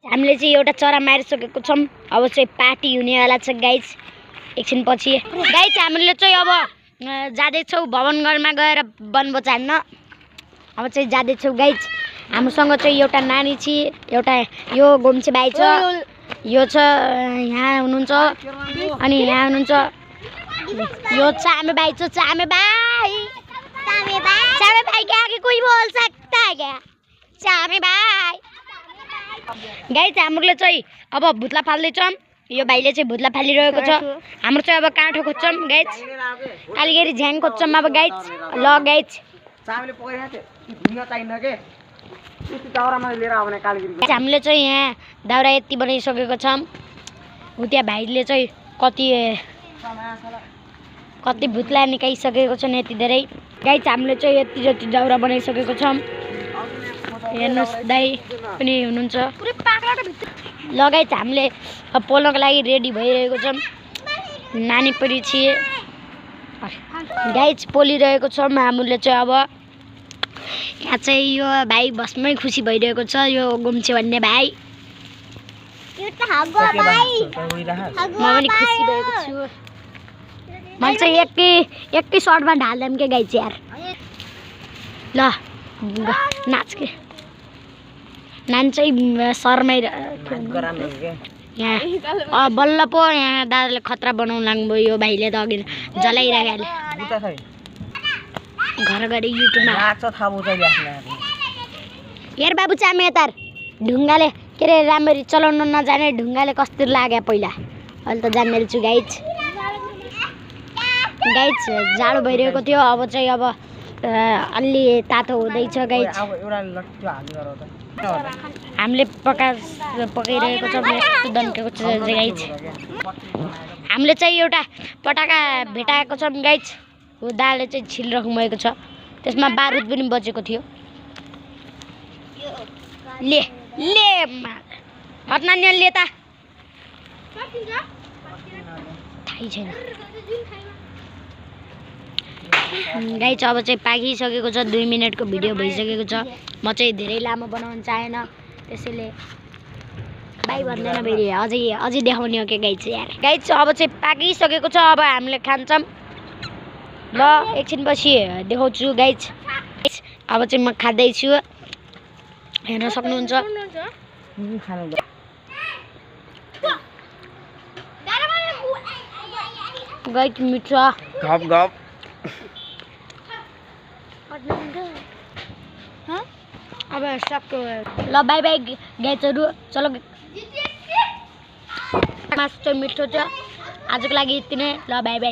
हामीले चाहिँ एउटा चरा मारिसकेको छौं। अब चाहिँ पार्टी हुनेवाला छ गाइज एकछिन पछि। गाइज हामीले चाहिँ अब जाँदै छौं भवनगरमा गएर वनभोज हान्न। अब चाहिँ जाँदै छौं गाइज। हामीसँग चाहिँ एउटा नानी छ, एउटा यो गोम्छे भाइ छ, यो छ यहाँ हुनुहुन्छ अनि यहाँ हुनुहुन्छ यो चामे भाइ छ। चामे भाइ के आगे कोही बोल सकता है क्या? चामे भाइ गाइज हामीले चाहिँ अब भुत्ला फाल्दैछौँ। यो भाइले चाहिँ भुत्ला फालिरहेको छ। हाम्रो चाहिँ अब काँठो खोज्छौँ गाइज, कालीगेरी झ्याङ खोज्छौँ अब गाइज। ल गाइज हामीले चाहिँ यहाँ दाउरा यति बनाइसकेको छौँ। उता भाइले चाहिँ कति भुत्ला निकालिसकेको छन् यति धेरै। गाइज हामीले चाहिँ यति जति दाउरा बनाइसकेको छौँ। हेर्नुहोस् दाइ पनि हुनुहुन्छ। ल गाइज हामीले पोल्नको लागि रेडी भइरहेको छौँ। नानी पनि छिए गाइज पोलिरहेको छौँ हामीले चाहिँ। अब यहाँ चाहिँ यो भाइ बसमै खुसी भइरहेको छ, यो गोम्छे भन्ने भाइ। म पनि खुसी भएको छु। मैले चाहिँ एकै सर्टमा ढाल्दैम के गाइज यार। ल नाच के नानी चाहिँ शर्मै यहाँ बल्ल पो यहाँ दादाले खतरा बनाउनु लाग्नुभयो। यो भाइले त अघि जलाइरहेको घर गरी युट्युबमा हेर बाबु चामे यतार ढुङ्गाले के अरे राम्ररी चलाउन नजाने ढुङ्गाले कस्तो लाग्यो पहिला। अहिले त जान्ने छु गाइज। जाडो भइरहेको थियो, अब चाहिँ अब अलि तातो हुँदैछ गाइज। हामीले पकाइरहेको छौँ यस्तो दन्केको छ गाइज। हामीले चाहिँ एउटा पटाका भेटाएको छौँ गाइज। हो दाले चाहिँ छिलिराख्नु भएको छ, त्यसमा बारुद पनि बचेको थियो। ले हट्न नि ले त थाहै छैन गाइज। अब चाहिँ पाकिसकेको छ, 2 मिनटको भिडियो भइसकेको छ। म चाहिँ धेरै लामो बनाउन चाहेन, त्यसैले बाई भन्दैन फेरि अझै देखाउने हो कि गाइज यार। गाइज अब चाहिँ पाकिसकेको छ, अब हामीले खान्छौँ। ल एकछिन पछि देखाउँछु गाइज। अब चाहिँ म खाँदैछु, हेर्न सक्नुहुन्छ। गाइज मिठो गफ गफ। अब सबको ल बाई बाई गाइजहरू। चलो मासु चाहिँ मिठो छ। आजको लागि यति नै। ल बाई बाई।